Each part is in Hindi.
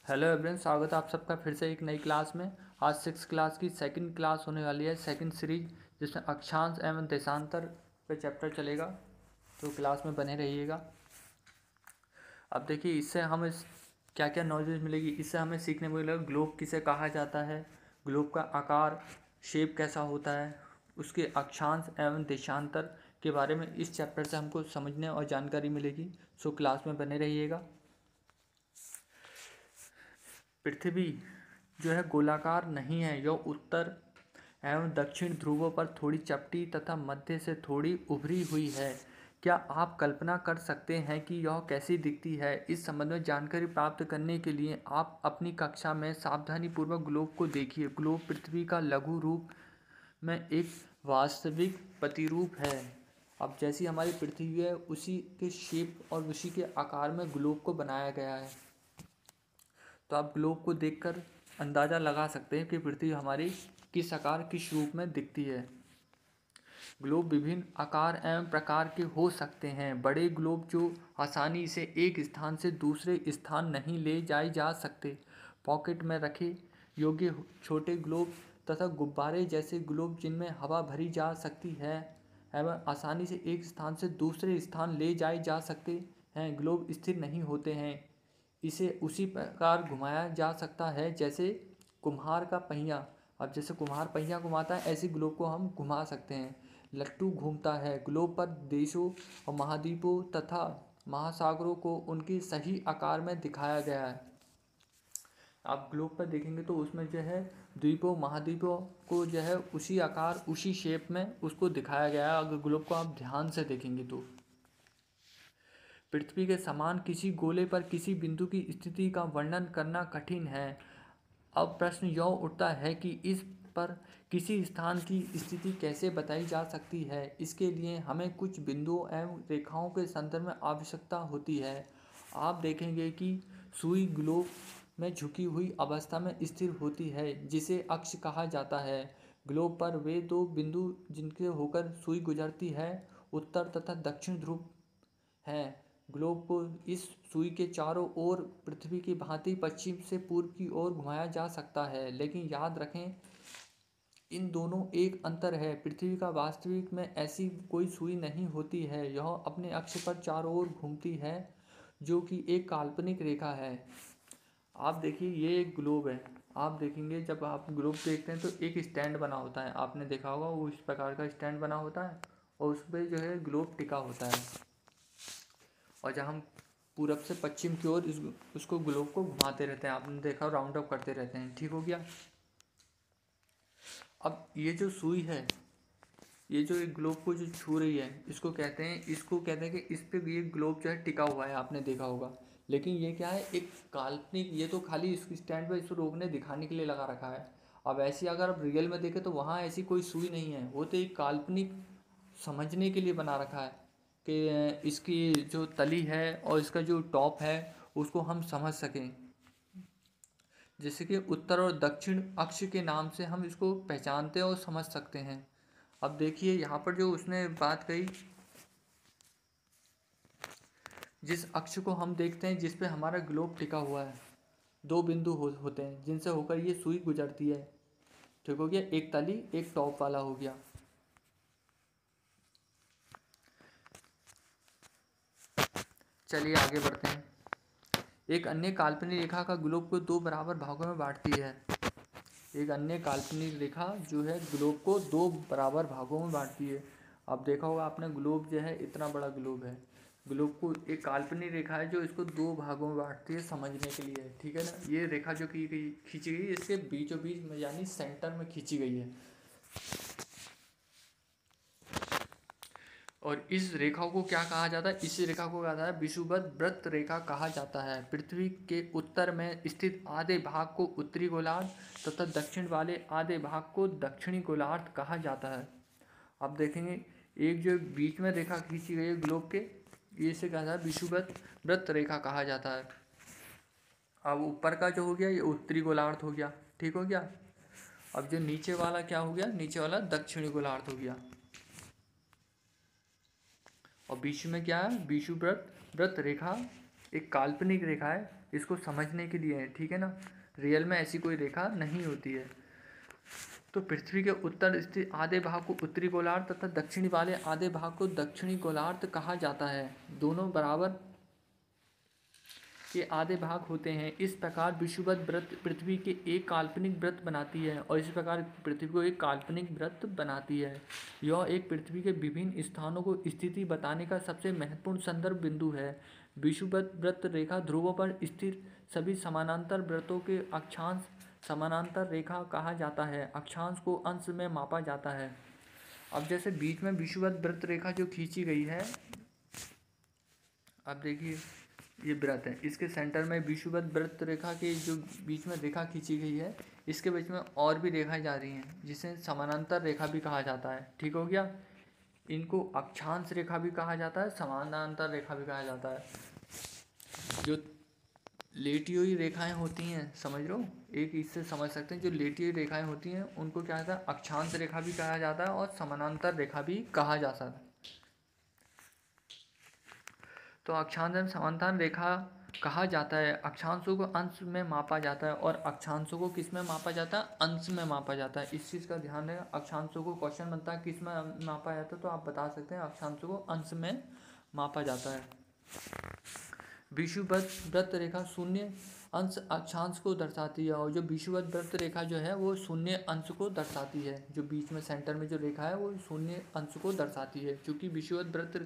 हेलो एवरीवन, स्वागत है आप सबका फिर से एक नई क्लास में। आज 6 क्लास की सेकंड क्लास होने वाली है, सेकंड सीरीज, जिसमें अक्षांश एवं देशांतर पे चैप्टर चलेगा। तो क्लास में बने रहिएगा। अब देखिए, इससे हमें क्या क्या नॉलेज मिलेगी। इससे हमें सीखने को मिलेगा ग्लोब किसे कहा जाता है, ग्लोब का आकार शेप कैसा होता है, उसके अक्षांश एवं देशांतर के बारे में इस चैप्टर से हमको समझने और जानकारी मिलेगी। सो क्लास में बने रहिएगा। पृथ्वी जो है गोलाकार नहीं है, यह उत्तर एवं दक्षिण ध्रुवों पर थोड़ी चपटी तथा मध्य से थोड़ी उभरी हुई है। क्या आप कल्पना कर सकते हैं कि यह कैसी दिखती है? इस संबंध में जानकारी प्राप्त करने के लिए आप अपनी कक्षा में सावधानीपूर्वक ग्लोब को देखिए। ग्लोब पृथ्वी का लघु रूप में एक वास्तविक प्रतिरूप है। अब जैसी हमारी पृथ्वी है, उसी के शेप और उसी के आकार में ग्लोब को बनाया गया है। तो आप ग्लोब को देखकर अंदाज़ा लगा सकते हैं कि पृथ्वी हमारी किस आकार किस रूप में दिखती है। ग्लोब विभिन्न आकार एवं प्रकार के हो सकते हैं। बड़े ग्लोब जो आसानी से एक स्थान से दूसरे स्थान नहीं ले जाए जा सकते, पॉकेट में रखे योग्य छोटे ग्लोब तथा गुब्बारे जैसे ग्लोब जिनमें हवा भरी जा सकती है एवं आसानी से एक स्थान से दूसरे स्थान ले जाए जा सकते हैं। ग्लोब स्थिर नहीं होते हैं, इसे उसी प्रकार घुमाया जा सकता है जैसे कुम्हार का पहिया। अब जैसे कुम्हार पहिया घुमाता है, ऐसे ग्लोब को हम घुमा सकते हैं। लट्टू घूमता है। ग्लोब पर देशों और महाद्वीपों तथा महासागरों को उनके सही आकार में दिखाया गया है। आप ग्लोब पर देखेंगे तो उसमें जो है द्वीपों महाद्वीपों को जो है उसी आकार उसी शेप में उसको दिखाया गया है। अगर ग्लोब को आप ध्यान से देखेंगे तो पृथ्वी के समान किसी गोले पर किसी बिंदु की स्थिति का वर्णन करना कठिन है। अब प्रश्न यह उठता है कि इस पर किसी स्थान की स्थिति कैसे बताई जा सकती है। इसके लिए हमें कुछ बिंदुओं एवं रेखाओं के संदर्भ में आवश्यकता होती है। आप देखेंगे कि सुई ग्लोब में झुकी हुई अवस्था में स्थिर होती है, जिसे अक्ष कहा जाता है। ग्लोब पर वे दो बिंदु जिनके होकर सुई गुजरती है, उत्तर तथा दक्षिण ध्रुव हैं। ग्लोब को इस सुई के चारों ओर पृथ्वी की भांति पश्चिम से पूर्व की ओर घुमाया जा सकता है, लेकिन याद रखें इन दोनों एक अंतर है। पृथ्वी का वास्तविक में ऐसी कोई सुई नहीं होती है, यह अपने अक्ष पर चारों ओर घूमती है, जो कि एक काल्पनिक रेखा है। आप देखिए, ये एक ग्लोब है। आप देखेंगे जब आप ग्लोब देखते हैं तो एक स्टैंड बना होता है, आपने देखा होगा वो इस प्रकार का स्टैंड बना होता है और उस पर जो है ग्लोब टिका होता है। और जब हम पूरब से पश्चिम की ओर उसको ग्लोब को घुमाते रहते हैं, आपने देखा राउंड अप करते रहते हैं। ठीक हो गया। अब ये जो सुई है, ये जो एक ग्लोब को जो छू रही है, इसको कहते हैं कि इस पे ये ग्लोब जो है टिका हुआ है, आपने देखा होगा। लेकिन ये क्या है, एक काल्पनिक, ये तो खाली इस स्टैंड पर इसको रोकने दिखाने के लिए लगा रखा है। अब ऐसी अगर आप रियल में देखें तो वहाँ ऐसी कोई सुई नहीं है, वो तो एक काल्पनिक समझने के लिए बना रखा है कि इसकी जो तली है और इसका जो टॉप है उसको हम समझ सकें। जैसे कि उत्तर और दक्षिण अक्ष के नाम से हम इसको पहचानते और समझ सकते हैं। अब देखिए यहाँ पर जो उसने बात कही, जिस अक्ष को हम देखते हैं जिस पे हमारा ग्लोब टिका हुआ है, दो बिंदु होते हैं जिनसे होकर ये सुई गुजरती है। ठीक हो गया, एक तली एक टॉप वाला हो गया। चलिए आगे बढ़ते हैं। एक अन्य काल्पनिक रेखा का ग्लोब को दो बराबर भागों में बांटती है। एक अन्य काल्पनिक रेखा जो है ग्लोब को दो बराबर भागों में बांटती है। अब देखा होगा आपने, ग्लोब जो है इतना बड़ा ग्लोब है, ग्लोब को एक काल्पनिक रेखा है जो इसको दो भागों में बांटती है समझने के लिए। ठीक है ना। ये रेखा जो की गई खींची गई इसके बीचों बीच में यानी सेंटर में खींची गई है। और इस रेखा को क्या कहा जाता है? इस रेखा को कहा जाता है विषुवत व्रत रेखा कहा जाता है। पृथ्वी के उत्तर में स्थित आधे भाग को उत्तरी गोलार्ध तथा दक्षिण वाले आधे भाग को दक्षिणी गोलार्ध कहा जाता है। अब देखेंगे एक जो बीच में रेखा खींची गई है ग्लोब के, ये से कहा जाता है विषुवत व्रत रेखा कहा जाता है। अब ऊपर का जो हो गया ये उत्तरी गोलार्ध हो गया। ठीक हो गया। अब जो नीचे वाला क्या हो गया? नीचे वाला दक्षिणी गोलार्ध हो गया। और बीच में क्या है? विषुवत व्रत रेखा एक काल्पनिक रेखा है इसको समझने के लिए है, ठीक है ना। रियल में ऐसी कोई रेखा नहीं होती है। तो पृथ्वी के उत्तर स्थित आधे भाग को उत्तरी गोलार्ध तथा दक्षिणी वाले आधे भाग को दक्षिणी गोलार्ध कहा जाता है। दोनों बराबर के आधे भाग होते हैं। इस प्रकार विषुवत वृत्त पृथ्वी के एक काल्पनिक वृत्त बनाती है और इस प्रकार पृथ्वी को एक काल्पनिक वृत्त बनाती है। यह एक पृथ्वी के विभिन्न स्थानों को स्थिति बताने का सबसे महत्वपूर्ण संदर्भ बिंदु है। विषुवत वृत्त रेखा ध्रुवों पर स्थित सभी समानांतर वृत्तों के अक्षांश समानांतर रेखा कहा जाता है। अक्षांश को अंश में मापा जाता है। अब जैसे बीच में विषुवत वृत्त रेखा जो खींची गई है, अब देखिए ये वृत्त है, इसके सेंटर में विषुवत वृत्त रेखा के जो बीच में रेखा खींची गई है, इसके बीच में और भी रेखाएं जा रही हैं जिसे समानांतर रेखा भी कहा जाता है। ठीक हो गया। इनको अक्षांश रेखा भी कहा जाता है, समानांतर रेखा भी कहा जाता है। जो लेटी हुई रेखाएं होती हैं, समझ लो, एक इससे समझ सकते हैं, जो लेटी हुई रेखाएं होती हैं उनको क्या कहता है, अक्षांश रेखा भी कहा जाता है और समानांतर रेखा भी कहा जा सकता है। तो अक्षांश एवं समांतर रेखा कहा जाता है। अक्षांशों को अंश में मापा जाता है और अक्षांशों को किस में मापा जाता है, अंश में मापा जाता है। इस चीज़ का ध्यान रखें। अक्षांशों को क्वेश्चन बनता है किस में मापा जाता है, तो आप बता सकते हैं अक्षांशों को अंश में मापा जाता है। विषुवत वृत्त रेखा शून्य अंश अक्षांश को दर्शाती है और जो विषुवत वृत्त रेखा जो है वो शून्य अंश को दर्शाती है। जो बीच में सेंटर में जो रेखा है वो शून्य अंश को दर्शाती है। क्योंकि विषुवत वृत्त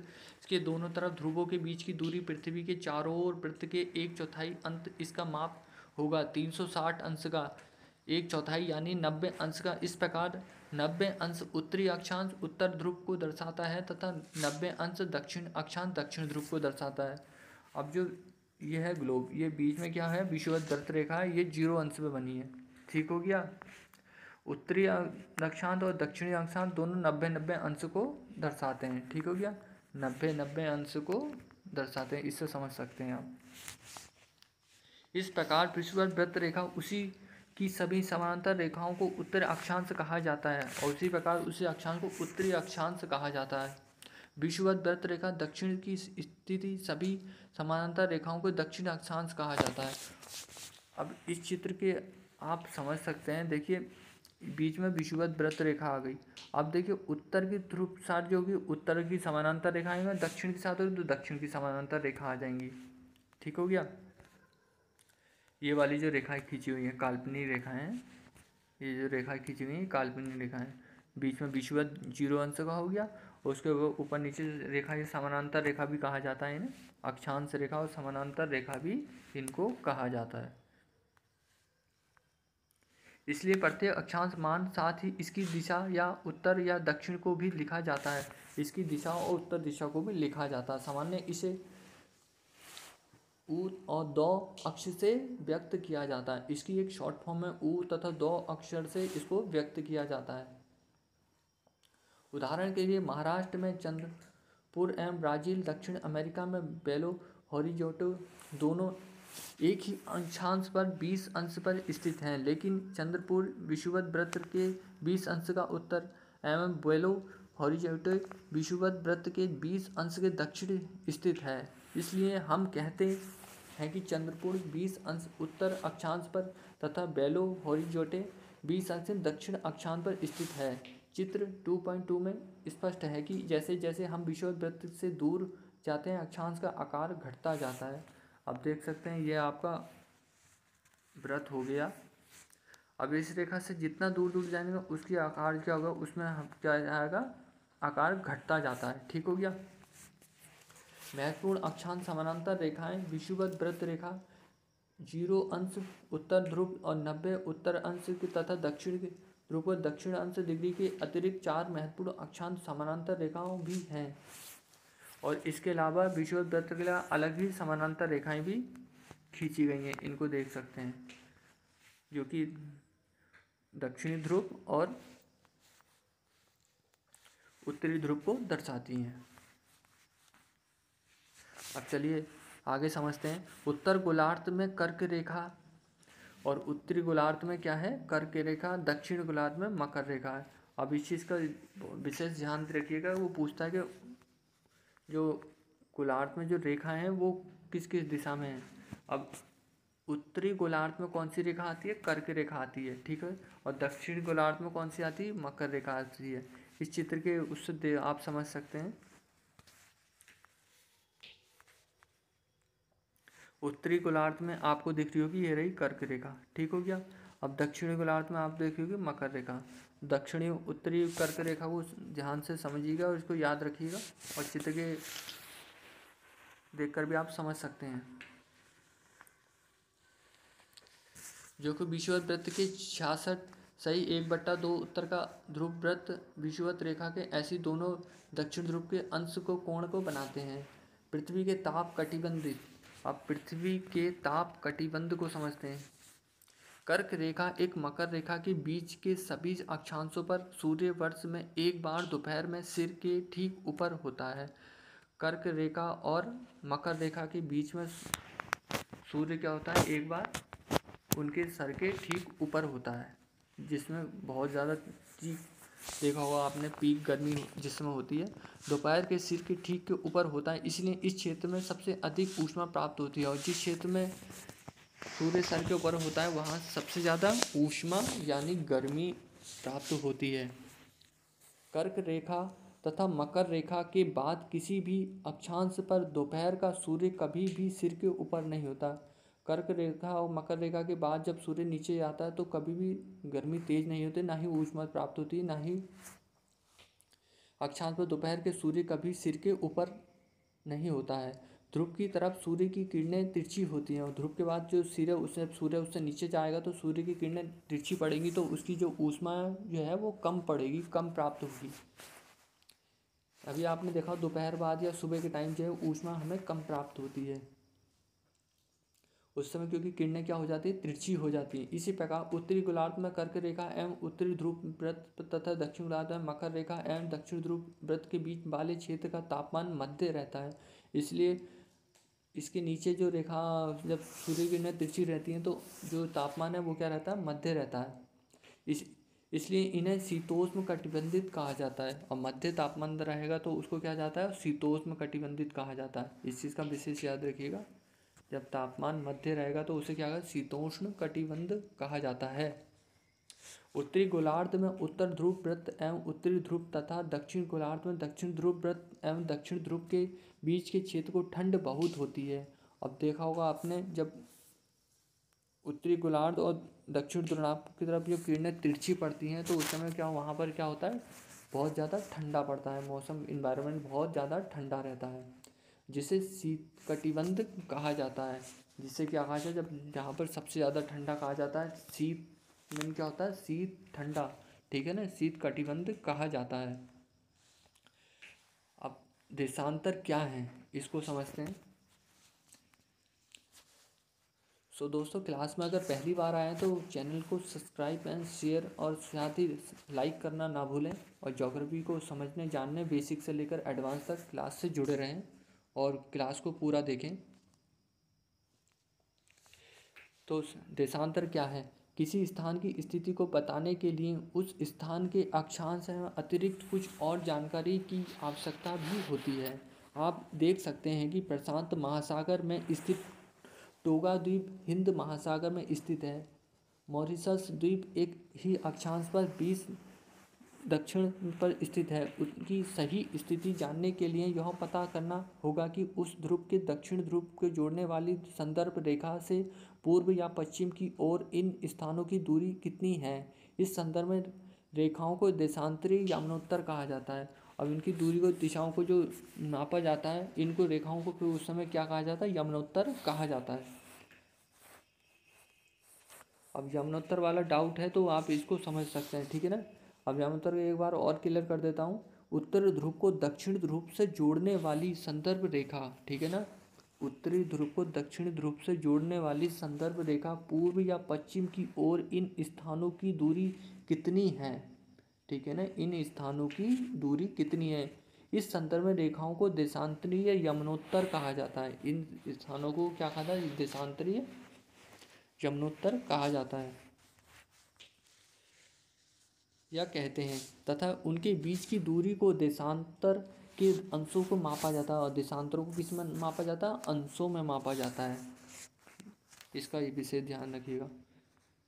के दोनों तरफ ध्रुवों के बीच की दूरी पृथ्वी के चारों ओर वृत्त के 1/4 अंत इसका माप होगा 360 अंश का 1/4 यानी 90 अंश का। इस प्रकार 90 अंश उत्तरी अक्षांश उत्तर ध्रुव को दर्शाता है तथा 90 अंश दक्षिण अक्षांश दक्षिण ध्रुव को दर्शाता है। अब जो ये है ग्लोब, ये बीच में क्या है, विषुवत वृत्त रेखा है, ये 0 अंश में बनी है। ठीक हो गया। उत्तरी अक्षांश और दक्षिणी अक्षांश दोनों 90-90 अंश को दर्शाते हैं। ठीक हो गया। 90-90 अंश को दर्शाते हैं, इससे समझ सकते हैं आप। इस प्रकार विषुवत वृत्त रेखा उसी की सभी समांतर रेखाओं को उत्तर अक्षांश कहा जाता है और उसी प्रकार उसी अक्षांश को उत्तरी अक्षांश कहा जाता है। विषुवत वृत्त रेखा दक्षिण की स्थिति सभी समानांतर रेखाओं को दक्षिण अक्षांश कहा जाता है। अब इस चित्र के आप समझ सकते हैं, देखिए बीच में विषुवत वृत्त रेखा आ गई। अब देखिए उत्तर की ध्रुव साथ जो होगी उत्तर की समानांतर रेखा आएंगे, दक्षिण के साथ होगी तो दक्षिण की समानांतर रेखा आ जाएंगी। ठीक हो गया। ये वाली जो रेखाएं खींची हुई हैं काल्पनिक रेखाएं हैं, ये जो रेखाएं खींची हुई हैं काल्पनिक रेखाएं। बीच में विषुवत 0 अंश का हो गया, उसके ऊपर नीचे रेखा ये समानांतर रेखा भी कहा जाता है इन्हें। अक्षांश रेखा और समानांतर रेखा भी इनको कहा जाता है। इसलिए प्रत्येक अक्षांश मान साथ ही इसकी दिशा या उत्तर या दक्षिण को भी लिखा जाता है। इसकी दिशा और उत्तर दिशा को भी लिखा जाता है। सामान्य इसे ऊ और दो अक्ष से व्यक्त किया जाता है। इसकी एक शॉर्ट फॉर्म में ऊ तथा दो अक्षर से इसको व्यक्त किया जाता है। उदाहरण के लिए महाराष्ट्र में चंद्रपुर एवं ब्राज़ील, दक्षिण अमेरिका में बेलो होरिज़ोंटे दोनों एक ही अक्षांश पर 20 अंश पर स्थित हैं, लेकिन चंद्रपुर विषुवत वृत्त के 20 अंश का उत्तर एवं बेलो होरिज़ोंटे विषुवत वृत्त के 20 अंश के दक्षिण स्थित है। इसलिए हम कहते हैं कि चंद्रपुर 20 अंश उत्तर अक्षांश पर तथा बेलो होरिज़ोंटे 20 अंश दक्षिण अक्षांश पर स्थित है। चित्र 2.2 में स्पष्ट है कि जैसे जैसे हम विषुवत वृत्त से दूर जाते हैं अक्षांश का आकार घटता जाता है। अब देख सकते हैं ये आपका वृत्त हो गया। अब इस रेखा से जितना दूर दूर जाएंगे उसकी आकार क्या होगा, उसमें हम क्या आएगा, आकार घटता जाता है। ठीक हो गया। महत्वपूर्ण अक्षांश समानांतर रेखाएं विषुवत वृत्त रेखा 0 अंश उत्तर ध्रुव और 90 उत्तर अंश तथा दक्षिण ध्रुव पर दक्षिण अंश डिग्री के अतिरिक्त 4 महत्वपूर्ण अक्षांश समानांतर रेखाओं भी हैं और इसके अलावा विषुवत वृत्त के लिए अलग ही समानांतर रेखाएं भी खींची गई हैं। इनको देख सकते हैं जो कि दक्षिणी ध्रुव और उत्तरी ध्रुव को दर्शाती हैं। अब चलिए आगे समझते हैं। उत्तर गोलार्ध में कर्क रेखा और उत्तरी गोलार्ध में क्या है, कर्क रेखा। दक्षिण गोलार्ध में मकर रेखा है। अब इस चीज़ का विशेष ध्यान रखिएगा, वो पूछता है कि जो गोलार्ध में जो रेखा है वो किस किस दिशा में है। अब उत्तरी गोलार्ध में कौन सी रेखा आती है? कर्क रेखा आती है, ठीक है। और दक्षिणी गोलार्ध में कौन सी आती है? मकर रेखा आती है। इस चित्र के उससे आप समझ सकते हैं। उत्तरी गोलार्ध में आपको दिख रही होगी, ये रही कर्क रेखा, ठीक हो गया। अब दक्षिणी गोलार्ध में आप देख रही होगी मकर रेखा। दक्षिणी उत्तरी कर्क रेखा को ध्यान से समझिएगा और इसको याद रखिएगा, और चित्र के देखकर भी आप समझ सकते हैं। जो कि विषुवत वृत्त के 66 सही 1/2 उत्तर का ध्रुव वृत्त विषुवत रेखा के ऐसी दोनों दक्षिण ध्रुव के अंश को कोण को बनाते हैं। पृथ्वी के ताप कटिबंध, अब पृथ्वी के ताप कटिबंध को समझते हैं। कर्क रेखा एक मकर रेखा के बीच के सभी अक्षांशों पर सूर्य वर्ष में एक बार दोपहर में सिर के ठीक ऊपर होता है। कर्क रेखा और मकर रेखा के बीच में सूर्य क्या होता है? एक बार उनके सर के ठीक ऊपर होता है, जिसमें बहुत ज़्यादा देखा होगा आपने पीक गर्मी जिसमें होती है, दोपहर के सिर के ठीक के ऊपर होता है। इसलिए इस क्षेत्र में सबसे अधिक ऊष्मा प्राप्त होती है, और जिस क्षेत्र में सूर्य सर के ऊपर होता है वहाँ सबसे ज़्यादा ऊष्मा यानी गर्मी प्राप्त होती है। कर्क रेखा तथा मकर रेखा के बाद किसी भी अक्षांश पर दोपहर का सूर्य कभी भी सिर के ऊपर नहीं होता। कर्क रेखा और मकर रेखा के बाद जब सूर्य नीचे आता है तो कभी भी गर्मी तेज नहीं होती, ना ही ऊष्मा प्राप्त होती, ना ही अक्षांश पर दोपहर के सूर्य कभी सिर के ऊपर नहीं होता है। ध्रुव की तरफ सूर्य की किरणें तिरछी होती हैं, और ध्रुव के बाद जो सूर्य उससे नीचे जाएगा तो सूर्य की किरणें तिरछी पड़ेंगी, तो उसकी जो ऊष्मा जो है वो कम पड़ेगी, कम प्राप्त होगी। अभी आपने देखा दोपहर बाद या सुबह के टाइम जो है ऊष्मा हमें कम प्राप्त होती है उस समय, क्योंकि किरणें क्या हो जाती है? तिरछी हो जाती है। इसी प्रकार उत्तरी गोलार्ध में कर्क रेखा एवं उत्तरी ध्रुव वृत्त तथा दक्षिण गोलार्ध में मकर रेखा एवं दक्षिण ध्रुव वृत्त के बीच वाले क्षेत्र का तापमान मध्य रहता है। इसलिए इसके नीचे जो रेखा, जब सूर्य की किरणें तिरछी रहती हैं तो जो तापमान है वो क्या रहता है? मध्य रहता है। इसलिए इन्हें शीतोष्ण कटिबंधित कहा जाता है, और मध्य तापमान रहेगा तो उसको क्या जाता है? शीतोष्ण कटिबंधित कहा जाता है। इस चीज़ का विशेष याद रखिएगा, जब तापमान मध्य रहेगा तो उसे क्या कहा? शीतोष्ण कटिबंध कहा जाता है। उत्तरी गोलार्ध में उत्तर ध्रुव वृत्त एवं उत्तरी ध्रुव तथा दक्षिण गोलार्ध में दक्षिण ध्रुव वृत्त एवं दक्षिण ध्रुव के बीच के क्षेत्र को ठंड बहुत होती है। अब देखा होगा आपने, जब उत्तरी गोलार्ध और दक्षिण ध्रुव की तरफ जो किरणें तिरछी पड़ती हैं तो उस समय क्या वहाँ पर क्या होता है? बहुत ज़्यादा ठंडा पड़ता है, मौसम इन्वायरमेंट बहुत ज़्यादा ठंडा रहता है, जिसे शीत कटिबंध कहा जाता है। जिससे क्या कहा जाए, जब जहाँ पर सबसे ज़्यादा ठंडा कहा जाता है, शीत में क्या होता है? शीत ठंडा, ठीक है ना, शीत कटिबंध कहा जाता है। अब देशांतर क्या है इसको समझते हैं। सो दोस्तों, क्लास में अगर पहली बार आए हैं तो चैनल को सब्सक्राइब एंड शेयर और साथ ही लाइक करना ना भूलें, और ज्योग्राफी को समझने जानने बेसिक से लेकर एडवांस तक क्लास से जुड़े रहें और क्लास को पूरा देखें। तो देशांतर क्या है? किसी स्थान की स्थिति को बताने के लिए उस स्थान के अक्षांश एवं अतिरिक्त कुछ और जानकारी की आवश्यकता भी होती है। आप देख सकते हैं कि प्रशांत महासागर में स्थित टोगा द्वीप हिंद महासागर में स्थित है। मॉरिशस द्वीप एक ही अक्षांश पर 20 दक्षिण पर स्थित है। उनकी सही स्थिति जानने के लिए यह पता करना होगा कि उस ध्रुव के दक्षिण ध्रुव को जोड़ने वाली संदर्भ रेखा से पूर्व या पश्चिम की ओर इन स्थानों की दूरी कितनी है। इस संदर्भ में रेखाओं को देशांतरी यमनोत्तर कहा जाता है। अब इनकी दूरी को, दिशाओं को जो नापा जाता है, इनको रेखाओं को फिर उस समय क्या कहा जाता है? यमनोत्तर कहा जाता है। अब यमनोत्तर वाला डाउट है तो आप इसको समझ सकते हैं, ठीक है ना। अब यमनोत्तर को एक बार और क्लियर कर देता हूँ। उत्तर ध्रुव को दक्षिण ध्रुव से जोड़ने वाली संदर्भ रेखा, ठीक है ना, उत्तरी ध्रुव को दक्षिण ध्रुव से जोड़ने वाली संदर्भ रेखा पूर्व या पश्चिम की ओर इन स्थानों की दूरी कितनी है, ठीक है ना, इन स्थानों की दूरी कितनी है। इस संदर्भ में रेखाओं को देशांतरीय यमनोत्तर कहा जाता है। इन स्थानों को क्या कहा जाता है? देशांतरीय यमनोत्तर कहा जाता है या कहते हैं, तथा उनके बीच की दूरी को देशांतर के अंशों को मापा जाता है। और देशांतरों को किस में मापा जाता है? अंशों में मापा जाता है। इसका ये विशेष ध्यान रखिएगा।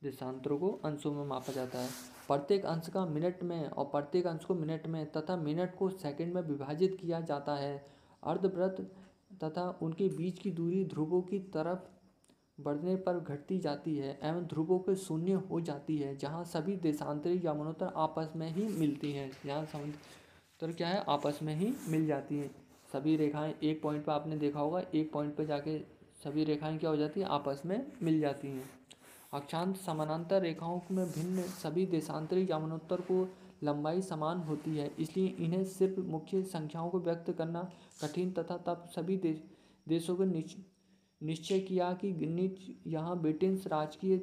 देशांतरों को अंशों में मापा जाता है। प्रत्येक अंश का मिनट में और प्रत्येक अंश को मिनट में तथा मिनट को सेकंड में विभाजित किया जाता है। अर्धवृत्त तथा उनके बीच की दूरी ध्रुवों की तरफ बढ़ने पर घटती जाती है एवं ध्रुवों के शून्य हो जाती है, जहाँ सभी देशांतरी यमुनोत्तर आपस में ही मिलती हैं। यहाँ समानांतर क्या है, आपस में ही मिल जाती हैं। सभी रेखाएं एक पॉइंट पर आपने देखा होगा, एक पॉइंट पर जाके सभी रेखाएं क्या हो जाती हैं, आपस में मिल जाती हैं। अक्षांश समानांतर रेखाओं में भिन्न सभी देशांतरी यमुनोत्तर को लंबाई समान होती है, इसलिए इन्हें सिर्फ मुख्य संख्याओं को व्यक्त करना कठिन तथा तब सभी देशों को निश्चय किया कि गिनीज यहाँ ब्रिटेन राजकीय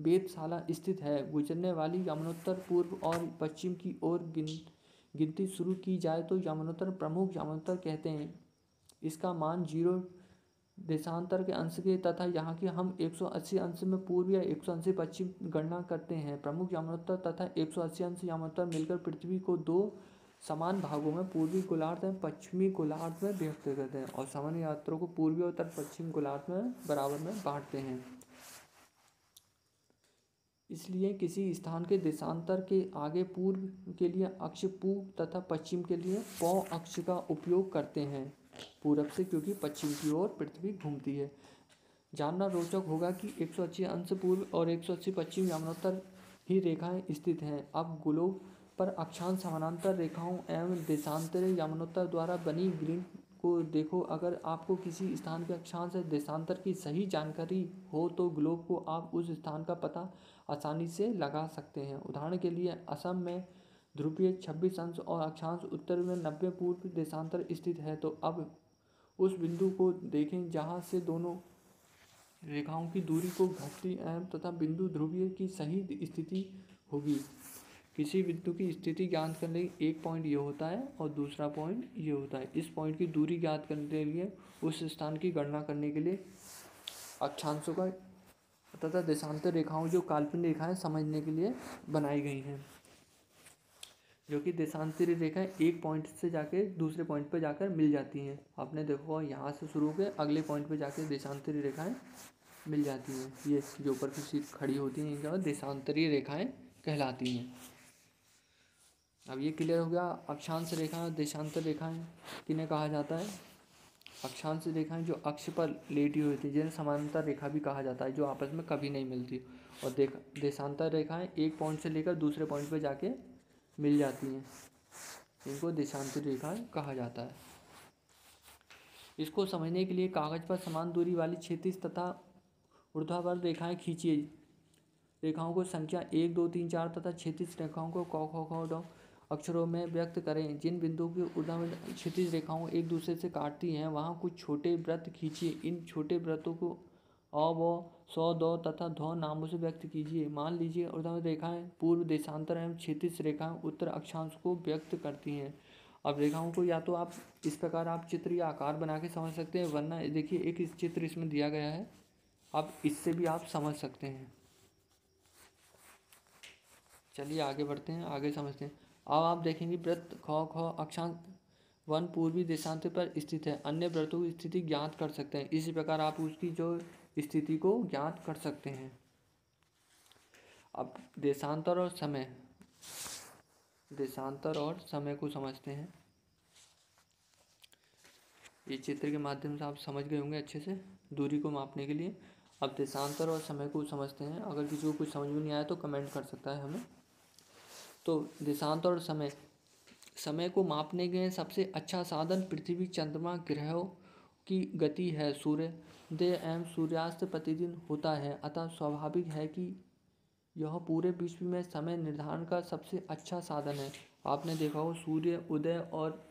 वेधशाला स्थित है। गुजरने वाली यमुनोत्तर पूर्व और पश्चिम की ओर गिनती शुरू की जाए तो यमुनोत्तर प्रमुख यमुनोत्तर कहते हैं। इसका मान 0 देशांतर के अंश के तथा यहाँ के हम 180 अंश में पूर्व या 180 पश्चिम गणना करते हैं। प्रमुख यमुनोत्तर तथा 180 अंश यमुनोत्तर मिलकर पृथ्वी को 2 समान भागों में पूर्वी गोलार्ध एवं पश्चिमी गोलार्ध में व्यक्त करते हैं और सामान्य यात्रों को पूर्वी और उत्तर पश्चिम गोलार्ध में बराबर में बांटते हैं। इसलिए किसी स्थान के देशांतर के आगे पूर्व के लिए अक्ष पूर्व तथा पश्चिम के लिए पौ अक्ष का उपयोग करते हैं, पूरब से, क्योंकि पश्चिम की ओर पृथ्वी घूमती है। जानना रोचक होगा कि 180 अंश पूर्व और 180 पश्चिम यमुनोत्तर ही रेखाएं स्थित हैं। अब ग्लोब पर अक्षांश समानांतर रेखाओं एवं देशांतरी यमुनोत्तर द्वारा बनी ग्रिड को देखो। अगर आपको किसी स्थान के अक्षांश या देशांतर की सही जानकारी हो तो ग्लोब को आप उस स्थान का पता आसानी से लगा सकते हैं। उदाहरण के लिए असम में ध्रुवीय 26 अंश और अक्षांश उत्तर में 90 पूर्व देशांतर स्थित है। तो अब उस बिंदु को देखें जहाँ से दोनों रेखाओं की दूरी को घटती एवं तथा बिंदु ध्रुवीय की सही स्थिति होगी। किसी बिंदु की स्थिति ज्ञात करने के एक पॉइंट ये होता है और दूसरा पॉइंट ये होता है। इस पॉइंट की दूरी ज्ञात करने के लिए उस स्थान की गणना करने के लिए अक्षांशों का तथा देशांतर रेखाओं जो काल्पनिक रेखाएं समझने के लिए बनाई गई हैं, जो कि देशांतरी रेखाएं एक पॉइंट से जाके दूसरे पॉइंट पर जाकर मिल जाती हैं। आपने देखो यहाँ से शुरू होकर अगले पॉइंट पर जाके देशांतरी रेखाएं मिल जाती हैं। ये जो ऊपर की खड़ी होती हैं इनका देशांतरी रेखाएं कहलाती हैं। अब ये क्लियर हो गया अक्षांश रेखा देशांतर रेखाएं किन्हें कहा जाता है। अक्षांश रेखाएं जो अक्ष पर लेटी हुई थी जिन्हें समानांतर रेखा भी कहा जाता है, जो आपस में कभी नहीं मिलती। और देशांतर रेखाएं एक पॉइंट से लेकर दूसरे पॉइंट पर जाके मिल जाती हैं, इनको देशांतर रेखाएं कहा जाता है। इसको समझने के लिए कागज पर समान दूरी वाली क्षैतिज तथा ऊर्ध्वाधर रेखाएं खींचिए। रेखाओं को संख्या 1 2 3 4 तथा क्षैतिज रेखाओं को क ख ग ड अक्षरों में व्यक्त करें। जिन बिंदुओं की ऊर्ध्वाधर क्षैतिज रेखाओं एक दूसरे से काटती हैं वहां कुछ छोटे वृत्त खींचिए। इन छोटे वृत्तों को अ व सौ दो तथा ध नामों से व्यक्त कीजिए। मान लीजिए ऊर्ध्वाधर रेखाएं पूर्व देशांतर एवं क्षैतिज रेखाएं उत्तर अक्षांश को व्यक्त करती हैं। अब रेखाओं को या तो आप इस प्रकार आप चित्र या आकार बना के समझ सकते हैं, वरना देखिए एक चित्र इसमें दिया गया है, अब इससे भी आप समझ सकते हैं। चलिए आगे बढ़ते हैं, आगे समझते हैं। अब आप देखेंगे वृत्त ख अक्षांश 1 पूर्वी देशांतर पर स्थित है। अन्य वृत्तों की स्थिति ज्ञात कर सकते हैं। इसी प्रकार आप उसकी जो स्थिति को ज्ञात कर सकते हैं। अब देशांतर और समय को समझते हैं। ये चित्र के माध्यम से आप समझ गए होंगे अच्छे से दूरी को मापने के लिए। अब देशांतर और समय को समझते हैं। अगर किसी को कुछ समझ में नहीं आया तो कमेंट कर सकता है हमें। तो देशांतर और समय को मापने के सबसे अच्छा साधन पृथ्वी चंद्रमा ग्रहों की गति है। सूर्योदय एवं सूर्यास्त प्रतिदिन होता है, अतः स्वाभाविक है कि यह पूरे विश्व में समय निर्धारण का सबसे अच्छा साधन है। आपने देखा हो उदय और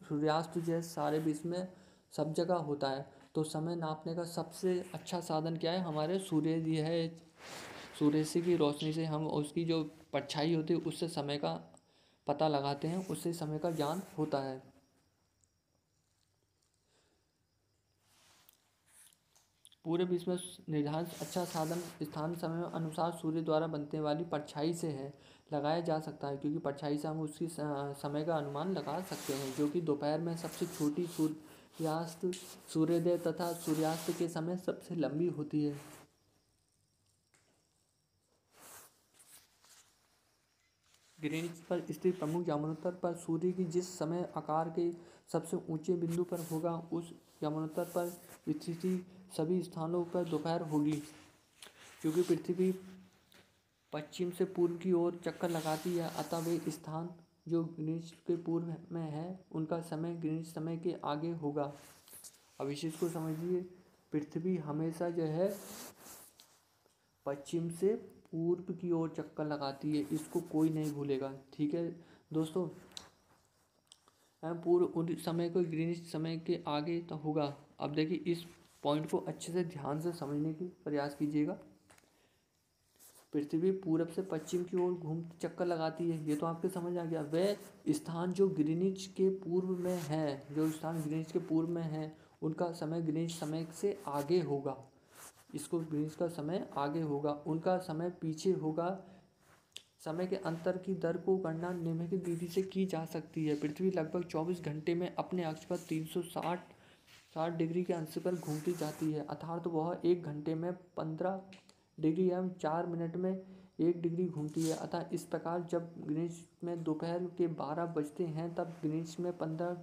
सूर्यास्त जैसे सारे विश्व में सब जगह होता है। तो समय नापने का सबसे अच्छा साधन क्या है, हमारे सूर्य है। सूर्य से की रोशनी से हम उसकी जो परछाई होती है उससे समय का पता लगाते हैं, उससे समय का ज्ञान होता है। पूरे विश्व में निर्धारित अच्छा साधन स्थान समय अनुसार सूर्य द्वारा बनने वाली परछाई से है लगाया जा सकता है, क्योंकि परछाई से हम उसकी समय का अनुमान लगा सकते हैं, जो कि दोपहर में सबसे छोटी यास्त, सूर्योदय तथा सूर्यास्त के समय सबसे लंबी होती है। ग्रीनिच पर स्थित प्रमुख यमनोत्तर पर सूर्य की जिस समय आकार के सबसे ऊंचे बिंदु पर होगा, उस यमनोत्तर पर स्थित सभी स्थानों पर दोपहर होगी। क्योंकि पृथ्वी पश्चिम से पूर्व की ओर चक्कर लगाती है, अतः वे स्थान जो ग्रीनिच के पूर्व में है उनका समय ग्रीनिच समय के आगे होगा। अब इस चीज़ को समझिए, पृथ्वी हमेशा जो है पश्चिम से पूर्व की ओर चक्कर लगाती है, इसको कोई नहीं भूलेगा। ठीक है दोस्तों, पूर्व उन समय को ग्रीनिच समय के आगे तो होगा। अब देखिए इस पॉइंट को अच्छे से ध्यान से समझने की प्रयास कीजिएगा। पृथ्वी पूरब से पश्चिम की ओर घूम चक्कर लगाती है, ये तो आपके समझ आ गया। वह स्थान जो ग्रीनिच के पूर्व में है, जो स्थान ग्रीनिच के पूर्व में है, उनका समय ग्रीनिच समय से आगे होगा। इसको ग्रीनिच का समय आगे होगा, उनका समय पीछे होगा। समय के अंतर की दर को गणना निम्नलिखित विधि से की जा सकती है। पृथ्वी लगभग 24 घंटे में अपने अक्ष पर 360 डिग्री के अंश पर घूमती जाती है, अर्थात वह 1 घंटे में 15 डिग्री एवं 4 मिनट में 1 डिग्री घूमती है। अतः इस प्रकार जब ग्रीनिच में दोपहर के 12 बजते हैं, तब ग्रीनिच में 15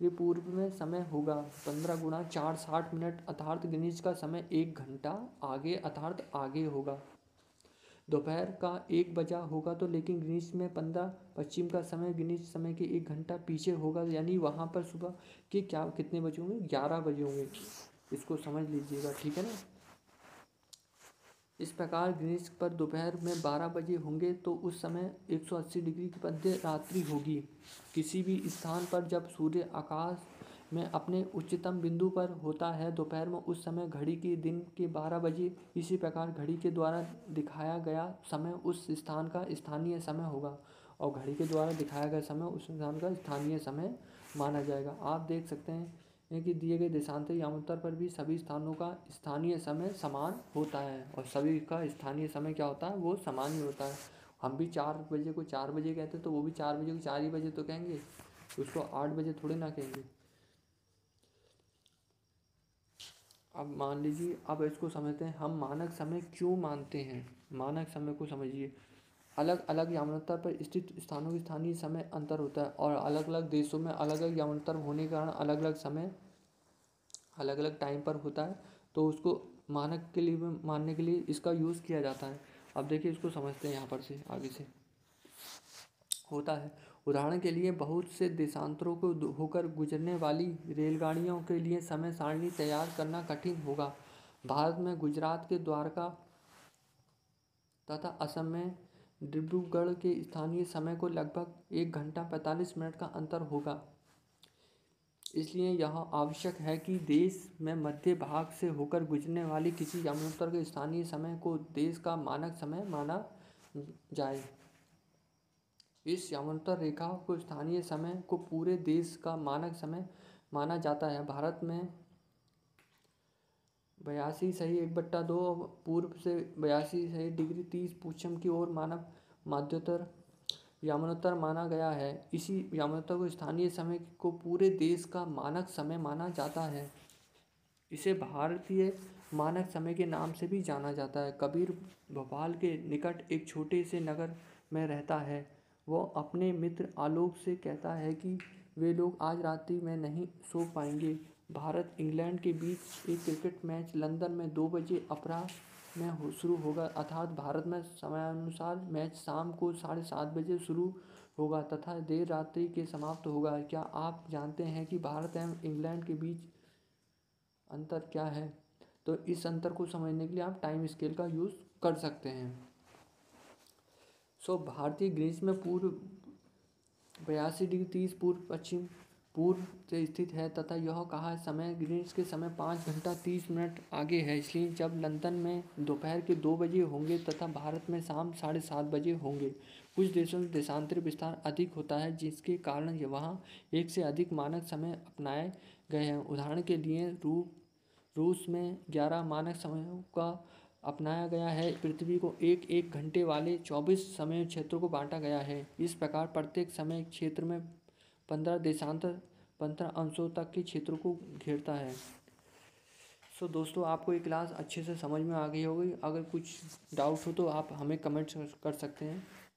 के पूर्व में समय होगा। 15 गुणा 4 60 मिनट, अर्थात ग्रीनिच का समय 1 घंटा आगे अर्थात आगे होगा। दोपहर का 1 बजा होगा तो, लेकिन ग्रीनिच में 15 पश्चिम का समय ग्रीनिच समय के 1 घंटा पीछे होगा, यानी वहाँ पर सुबह के कितने बजे होंगे, 11 बजे होंगे। इसको समझ लीजिएगा, ठीक है ना। इस प्रकार ग्रीनिच पर दोपहर में 12 बजे होंगे तो उस समय 180 डिग्री की मध्य रात्रि होगी। किसी भी स्थान पर जब सूर्य आकाश में अपने उच्चतम बिंदु पर होता है दोपहर में, उस समय घड़ी के दिन के 12 बजे। इसी प्रकार घड़ी के द्वारा दिखाया गया समय उस स्थान का स्थानीय समय होगा, और घड़ी के द्वारा दिखाया गया समय उस स्थान का स्थानीय समय माना जाएगा। आप देख सकते हैं कि दिए गए देशांतर यामांतर पर भी सभी स्थानों का स्थानीय समय समान होता है, और सभी का स्थानीय समय क्या होता है, वो समान ही होता है। हम भी 4 बजे को 4 बजे कहते तो वो भी 4 बजे को 4 ही बजे तो कहेंगे, उसको 8 बजे थोड़े ना कहेंगे। अब मान लीजिए, अब इसको समझते हैं हम मानक समय क्यों मानते हैं। मानक समय को समझिए, अलग अलग यामांतर पर स्थित स्थानों की स्थानीय समय अंतर होता है, और अलग अलग देशों में अलग अलग यामांतर होने के कारण अलग अलग समय अलग अलग टाइम पर होता है, तो उसको मानक के लिए मानने के लिए इसका यूज़ किया जाता है। अब देखिए इसको समझते हैं यहाँ पर से आगे से होता है। उदाहरण के लिए बहुत से देशांतरों को होकर गुजरने वाली रेलगाड़ियों के लिए समय सारणी तैयार करना कठिन होगा। भारत में गुजरात के द्वारका तथा असम में डिब्रूगढ़ के स्थानीय समय को लगभग 1 घंटा 45 मिनट का अंतर होगा। इसलिए यह आवश्यक है कि देश में मध्य भाग से होकर गुजरने वाली किसी यामांतर के स्थानीय समय को देश का मानक समय माना जाए। इस यामांतर रेखा को स्थानीय समय को पूरे देश का मानक समय माना जाता है। भारत में 82 पूर्व से 82 डिग्री 30 पश्चिम की ओर मानव मध्योत्तर यामांतर माना गया है। इसी यामांतर को स्थानीय समय को पूरे देश का मानक समय माना जाता है। इसे भारतीय मानक समय के नाम से भी जाना जाता है। कबीर भोपाल के निकट एक छोटे से नगर में रहता है। वो अपने मित्र आलोक से कहता है कि वे लोग आज रात्रि में नहीं सो पाएंगे। भारत इंग्लैंड के बीच एक क्रिकेट मैच लंदन में 2 बजे अपराह्न में शुरू होगा, अर्थात भारत में समयानुसार मैच शाम को 7:30 बजे शुरू होगा तथा देर रात्रि के समाप्त होगा। क्या आप जानते हैं कि भारत एवं इंग्लैंड के बीच अंतर क्या है? तो इस अंतर को समझने के लिए आप टाइम स्केल का यूज़ कर सकते हैं। भारतीय ग्रीनिच में पूर्व 82 डिग्री 30 पूर्व पश्चिम पूर्व से स्थित है तथा यह कहा समय ग्रीनिच के समय 5 घंटा 30 मिनट आगे है। इसलिए जब लंदन में दोपहर के 2 बजे होंगे तथा भारत में शाम 7:30 बजे होंगे। कुछ देशों में देशांतर विस्तार अधिक होता है, जिसके कारण वहाँ एक से अधिक मानक समय अपनाए गए हैं। उदाहरण के लिए रूस में 11 मानक समयों का अपनाया गया है। पृथ्वी को एक घंटे वाले 24 समय क्षेत्रों को बांटा गया है। इस प्रकार प्रत्येक समय क्षेत्र में 15 देशांतर 15 अंशों तक के क्षेत्र को घेरता है। सो दोस्तों, आपको ये क्लास अच्छे से समझ में आ गई होगी। अगर कुछ डाउट हो तो आप हमें कमेंट कर सकते हैं।